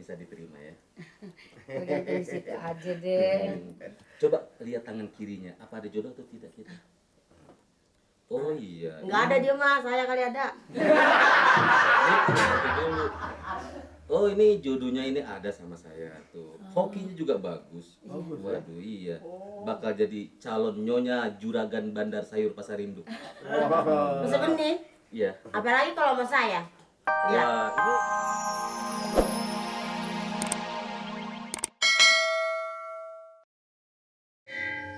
bisa diterima ya. Tergantung situ aja deh. Coba lihat tangan kirinya, apa ada jodoh atau tidak kita? Oh iya. Nggak ada dia mah, saya kali ada. Dulu. Oh ini jodohnya ini ada sama saya tuh. Hokinya juga bagus. Waduh iya. Bakal jadi calon nyonya juragan Bandar Sayur Pasar Induk. Masa benih? Iya. Apalagi kalau sama saya. Iya. Wah, ini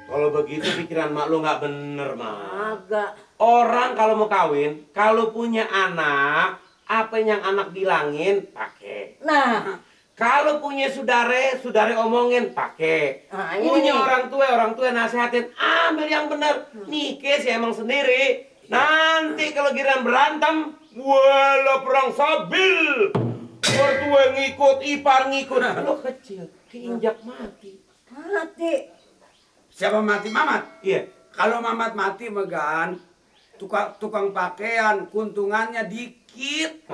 Kalau begitu pikiran mak lu nggak bener, mak. Agak. Orang kalau mau kawin, kalau punya anak, apa yang anak bilangin, pakai. Nah, Kalau punya saudara omongin, pakai. Nah, ini Punya nih. orang tua nasihatin, ambil yang benar. Nikah sih emang sendiri. Nanti kalau giran berantem, walah perang sabil. Mertua ngikut, ipar ngikut. Lo kecil, keinjak mati. mati. Siapa mati? Mamat? Iya. Kalau Mamat mati Megan, tukang pakaian, keuntungannya dikit.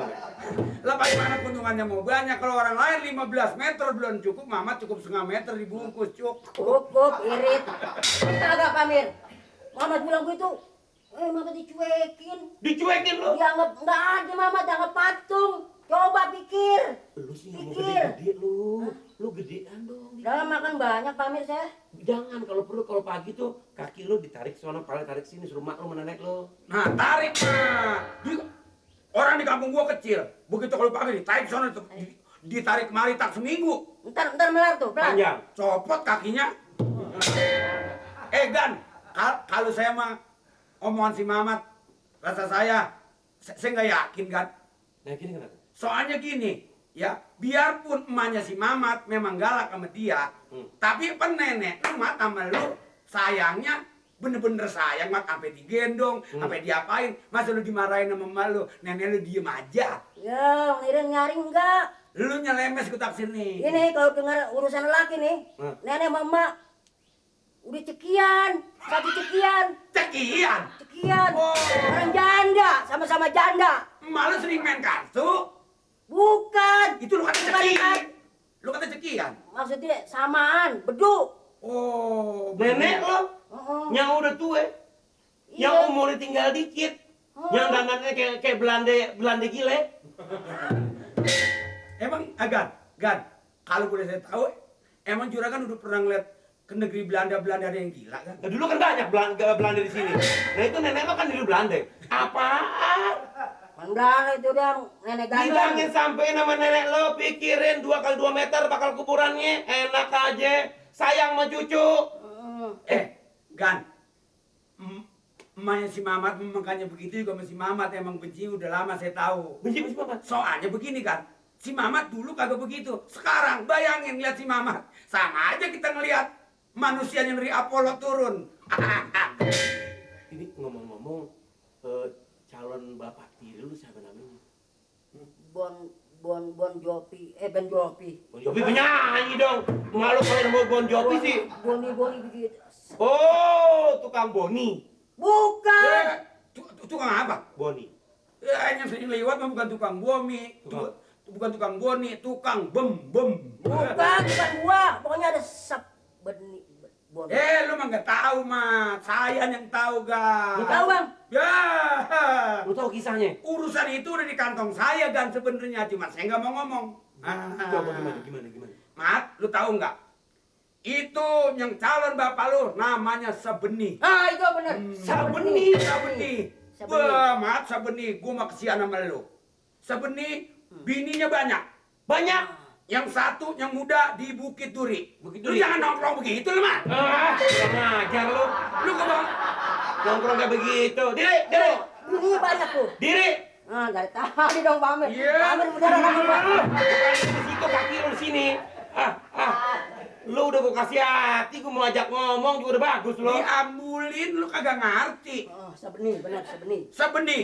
Lah bagaimana keuntungannya mau banyak? Kalau orang lain 15 meter belum cukup, Mamat cukup setengah meter dibungkus cukup. Cukup, irit. Kagak Pamir. Mamat bilang gitu. Mamat dicuekin. Dicuekin lo. Dianggap nggak ada Mamat, dianggap patung. Coba pikir. Lu sih ngomong Pikir. gede-gede lu. Lu gedean dong. Dalam makan banyak Pamir saya. Jangan kalau perlu kalau pagi tuh kaki lu ditarik sono, kepala tarik sini, suruh mak lu menenek lu. Nah, tarik mah. Orang di kampung gua kecil. Begitu kalau pagi ditarik sana, ditarik kemari tak seminggu. Ntar melar tuh, pelan. Panjang. Copot kakinya. Gan, kalau saya mah omongan si Mamat, rasa saya nggak yakin kan. Nah gini kenapa? Soalnya gini, ya biarpun emaknya si Mamat memang galak sama dia, tapi nenek lu mat sama lu sayangnya bener-bener sayang mat sampai digendong, sampai diapain, masa lu dimarahin sama emak lu, nenek lu diem aja. Ya, ngiring nyaring enggak. Lu nyelemes ke taksir nih. Ini kalau dengar urusan laki nih, nenek mama udah cekian, satu cekian, Cekian. Oh. orang janda, sama-sama janda. Emak lu sering main kartu, Bukan. itu lu kata Bukan, cekian. Kak. Lu kata cekian. Maksudnya samaan, beduk. Oh, Nenek lo yang udah tua, yang Iya. umurnya tinggal dikit, yang dandannya kayak Belanda gile. Emang Gan, kalau boleh saya tahu, emang juragan udah pernah ngeliat ke negeri Belanda ada yang gila kan? Nah, dulu kan banyak Belanda di sini. Nah itu nenek lo kan di Belanda. Apaan? Mandala itu dong, nenek Bilangin ganteng. sampai nama nenek lo, pikirin 2 kali 2 meter bakal kuburannya, enak aja, sayang sama cucu. Gan, emaknya si Mamat makanya begitu juga sama si Mamat emang benci udah lama saya tahu. Benci Bapak. Soalnya begini kan, si Mamat dulu kagak begitu. Sekarang bayangin lihat si Mamat, sama aja kita ngelihat manusia yang dari Apollo turun. Ini ngomong-ngomong, calon bapak tiri lu siapa namanya? Bon Jovi, Ben Jovi. Bon Jovi penyanyi dong. Malu kalau mau Bon Jovi sih. Boni begitu. Oh, tukang Boni. Bukan. Tukang apa? Boni. Yang sering lewat mah bukan tukang bomi, bukan tukang boni, tukang bem. Bukan gua. Pokoknya ada sap benih. Bon. Lu mah nggak tahu mah, saya yang tahu Lu Gan. tahu bang? Ya, Lu tahu kisahnya? urusan itu udah di kantong saya Gan sebenarnya, cuma saya nggak mau ngomong. Coba gimana? Mat, lu tahu nggak? Itu yang calon bapak lu namanya Sabeni. Ah itu benar. Sabeni. Sabeni. Wah, Mat, Sabeni, gua mah kesian sama lu. Sabeni, bininya banyak. Banyak. Yang satu yang muda di Bukit Duri. Bukit Lu Duri. jangan nongkrong begitu lu, Mat. Kurang ajar lu. Lu ke bang. Nongkrong kayak begitu. Diri. Ini banyak tuh. Diri. Nah dari tadi dong Pamir. Iya. Pamir beneran sama gua. Bukan di situ kaki lu di sini. Lu udah gua kasih hati, gua mau ajak ngomong juga udah bagus lu. Diambulin lu kagak ngerti. Oh, Sabeni, benar Sabeni. Sabeni,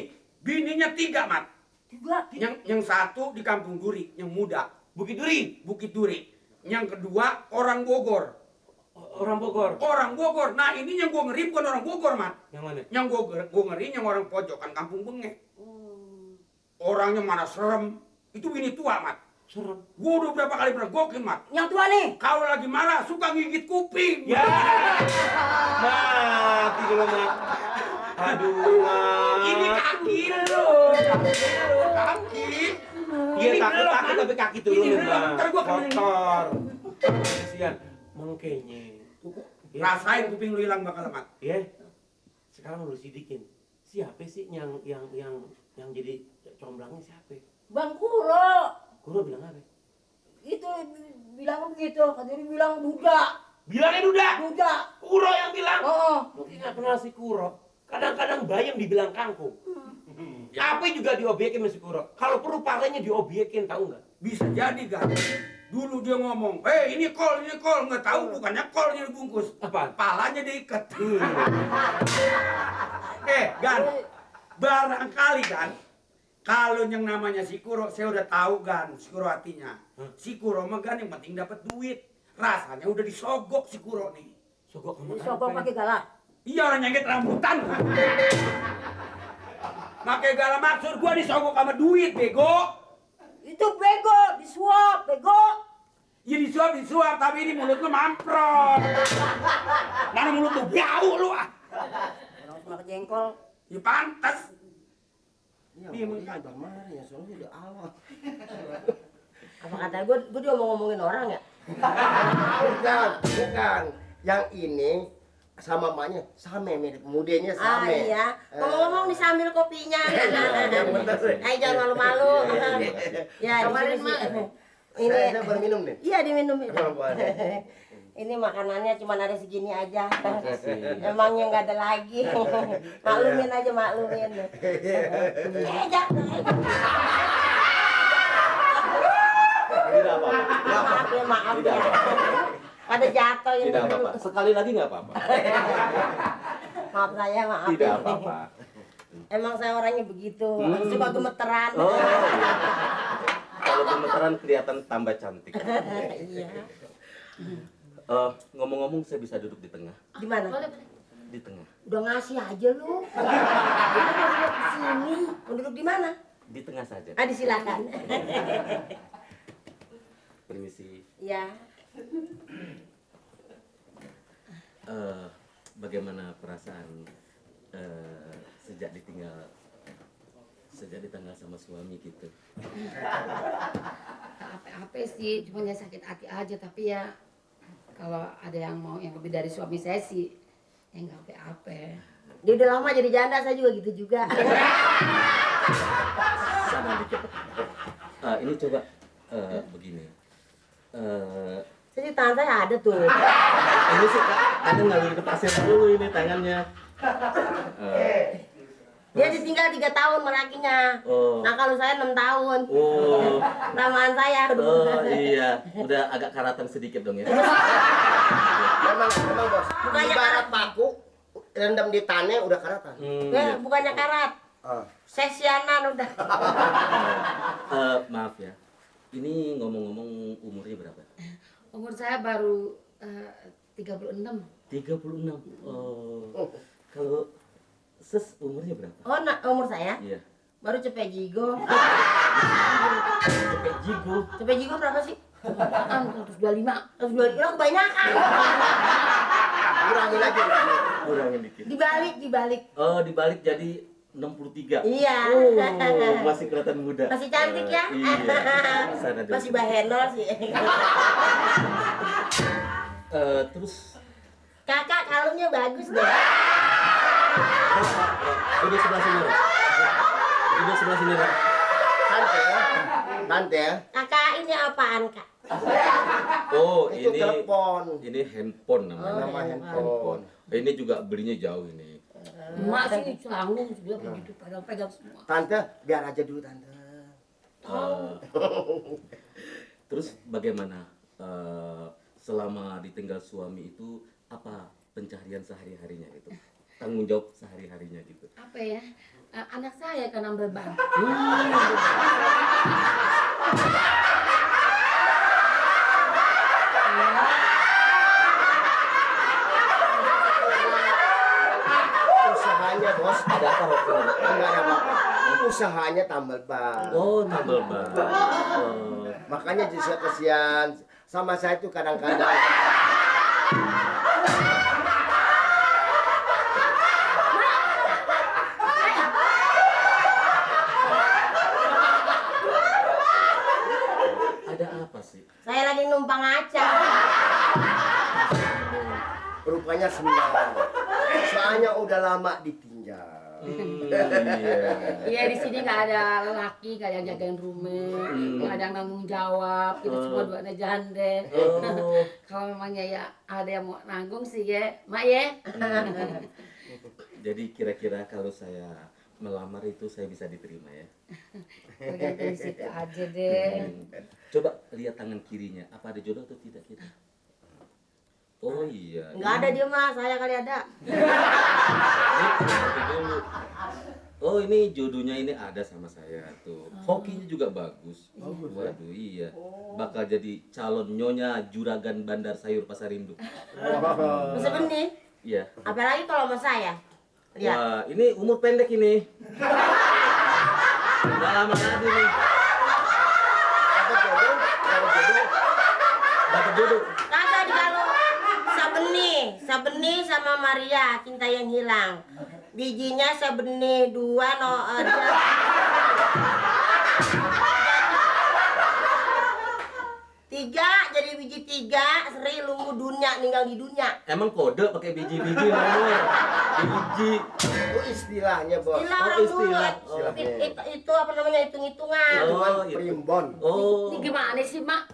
bininya 3, Mat. Tiga. Yang satu di Kampung Duri, yang muda. Bukit Duri. Bukit Duri. Yang kedua orang Bogor. Orang Bogor. Orang Bogor. Nah, ini yang gua ngeri bukan orang Bogor, Mat. Yang mana? Yang gua ngeri yang orang pojokan Kampung Benge. Orangnya mana serem. Itu bini tua, Mat. Serem. Gua udah berapa kali pergokin, Mat. Yang tua nih. Kalau lagi marah suka gigit kuping. Ya. Mati kalau Mat. Aduh, Mat. Ini kaki lu. Kaki. Iya Ini takut belum, takut kan? tapi kaki turun. Ini belum, ntar gua kena ini. kotor. Kasihan. Mengkenye. Ya. Rasain kuping lu hilang bakal, Mat. Ya. Sekarang lu sidikin. Siapa sih yang jadi comblangnya siapa? Bang Kuro. Guru bilang apa? Itu bilang begitu, katanya dia bilang duda. Bilangnya duda. Duda. Kuro yang bilang. Oh. Mungkin nggak kenal si Kuro. Kadang-kadang bayam dibilang kangkung. Apa juga diobyekin sama si Kuro. Kalau perlu palanya diobyekin, tahu nggak? Bisa jadi kan. Dulu dia ngomong, ini kol, nggak tahu bukannya kolnya dibungkus. Apaan? Palanya diikat. Gan, barangkali kan, kalau yang namanya si Kuro, saya udah tahu Gan, si Kuro hatinya. Si Kuro mah Gan yang penting dapat duit. Rasanya udah disogok si Kuro nih. Sogok sama Sogok pakai galak. Iya orang nyengket rambutan. Pakai galak maksud gua disogok sama duit, bego. Itu bego, disuap, bego. Ya disuap, tapi ini mulut lu mamprot. Mana mulut lu bau lu ah. Orang sama jengkol. Ya pantas. Iya, mau abang marah ya, soalnya udah awal. Apa kata gue dia ngomongin orang ya? Bukan. Yang ini sama emaknya sama mirip, mudanya Ah sama. iya. Ngomong-ngomong nih sambil kopinya. Ayo jangan malu-malu. Ya, Kemarin, di sini Mak. sih. Ini Saya baru minum nih. iya diminum itu. Oh, boleh. Ini makanannya cuma ada segini aja. Emangnya nggak ada lagi. Maklumin aja, maklumin. Jangan. Tidak apa-apa. Maaf ya, maaf Tidak ya. apa-apa. Pada jatuh ini. Tidak apa-apa. Sekali lagi nggak apa-apa. Maaf saya, maaf. Tidak apa-apa. Emang saya orangnya begitu. Suka gemeteran. Oh, iya. Kalau gemeteran kelihatan tambah cantik. Iya. Ngomong-ngomong saya bisa duduk di tengah. Di mana? Boleh, boleh. Di tengah. Udah ngasih aja lu. Udah duduk di sini. Mau duduk di mana? Di tengah saja. Ah, disilakan. Permisi. Ya. Bagaimana perasaan sejak ditinggal sama suami gitu? Apa-apa sih, cuma ya sakit hati aja. Tapi ya kalau ada yang mau yang lebih dari suami saya sih, ya nggak apa-apa. Dia udah lama jadi janda, saya juga gitu juga. Sama dikit. Ini coba begini. Jadi tangan saya ada tuh. Ini sih ada ngalur ke pasir dulu ini tangannya. Dia ditinggal 3 tahun sama lakinya. Oh. Nah kalau saya 6 tahun. Oh. Lamaan saya. Oh iya, udah agak karatan sedikit dong ya. Memang bos. Bukannya Ibarat paku rendam di tanah udah karatan. Iya. Bukannya karat. Sesianan udah. Maaf ya. Ini ngomong-ngomong umurnya berapa? Umur saya baru 36. 36. Oh. Kalau Ses umurnya berapa? Oh, umur saya? Iya. Baru cepet jigo. Cepet jigo. Cepet jigo berapa sih? Apaan? 125. 125 lo kebanyakan. Kurangin lagi. Kurangin dikit. Dibalik. Oh, dibalik jadi 63. Iya. Oh, masih kelihatan muda. Masih cantik ya? Iya. Sana dulu. Masih bahenol sih. Terus Kakak kalungnya bagus deh. udah sebelah sini. Udah sebelah sini. Tante. Kakak ini apaan, Kak? Oh, Itu ini telepon. ini handphone namanya. Nama handphone. Ini juga belinya jauh ini. Emak sih canggung juga begitu, pegang semua. Tante, biar aja dulu tante. Terus bagaimana selama ditinggal suami itu apa pencaharian sehari-harinya itu? Tanggung jawab sehari-harinya gitu. Apa ya? Anak saya kan ambil beban. Usahanya bos. Ada apa Rocky? Enggak ada apa-apa. usahanya tambal ban. Oh, tambal ban. Oh. Makanya justru kesian sama saya itu kadang-kadang. Ada apa sih? Saya lagi numpang aca. Rupanya senang. Soalnya udah lama ditinggal. Iya. Iya di sini nggak ada laki, nggak ada yang jagain rumah, nggak ada yang tanggung jawab. Kita semua dua anak janda. Oh. Kalau memangnya ya ada yang mau nanggung sih ya, mak ya. Jadi kira-kira kalau saya melamar itu saya bisa diterima ya? Tergantung situ aja deh. Coba lihat tangan kirinya, apa ada jodoh atau tidak kita? Oh iya. Nggak ada dia mah, saya kali ada. Ini dulu. Oh ini jodohnya ini ada sama saya tuh. Hokinya juga bagus. Waduh iya. Bakal jadi calon nyonya juragan Bandar Sayur Pasar Induk. Bisa benih. Iya. Apalagi kalau sama saya. Lihat. Wah ini umur pendek ini. Udah lama lagi nih. Dapat jodoh, dapat jodoh. Dapat jodoh. Kagak di kalau Sabeni sama Maria, cinta yang hilang. Bijinya Sabeni 2 no dia. Tiga jadi biji 3, Sri lumbu dunia, ninggal di dunia. Emang kode pakai biji-biji nomor. Biji. Itu istilahnya, Bos. Istilah orang dulu. istilah. Itu apa namanya hitung-hitungan. Cuman Oh, itu. primbon. Oh. Ini gimana sih mak?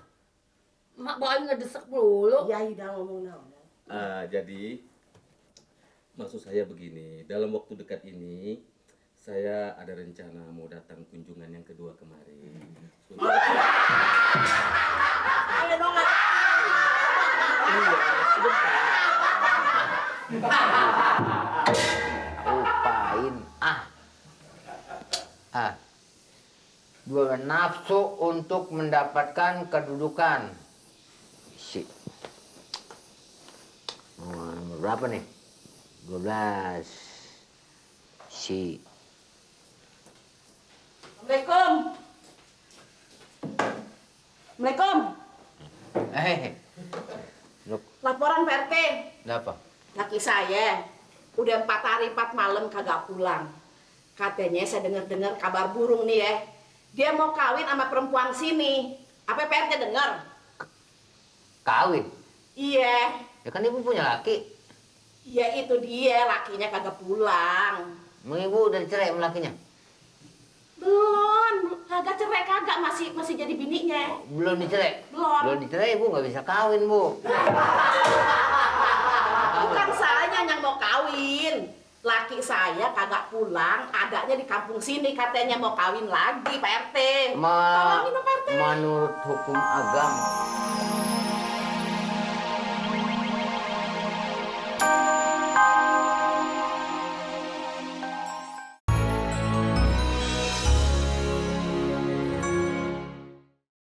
Mak bawain ngedesek mulu. Ya udah ngomong now. Jadi maksud saya begini, dalam waktu dekat ini saya ada rencana mau datang kunjungan yang kedua kemari. Ayo dong. Iya, sebentar. Lupain dua nafsu untuk mendapatkan kedudukan. Nomor berapa nih? 12. Assalamualaikum. Assalamualaikum. Laporan Pak RT. Apa? Laki saya udah 4 hari 4 malam kagak pulang. Katanya saya dengar-dengar kabar burung nih ya. Dia mau kawin sama perempuan sini. Apa Pak RT dengar? Kawin? Iya. Ya kan ibu punya laki. Ya itu dia, lakinya kagak pulang. Emang ibu udah dicerai sama lakinya? Belum, kagak cerai kagak, masih jadi bininya. Belum dicerai? Belum. Belum dicerai ibu nggak bisa kawin, Bu. Bukan saya yang mau kawin. Laki saya kagak pulang, adanya di kampung sini katanya mau kawin lagi Pak RT. Tolongin dong Pak RT. Menurut hukum agama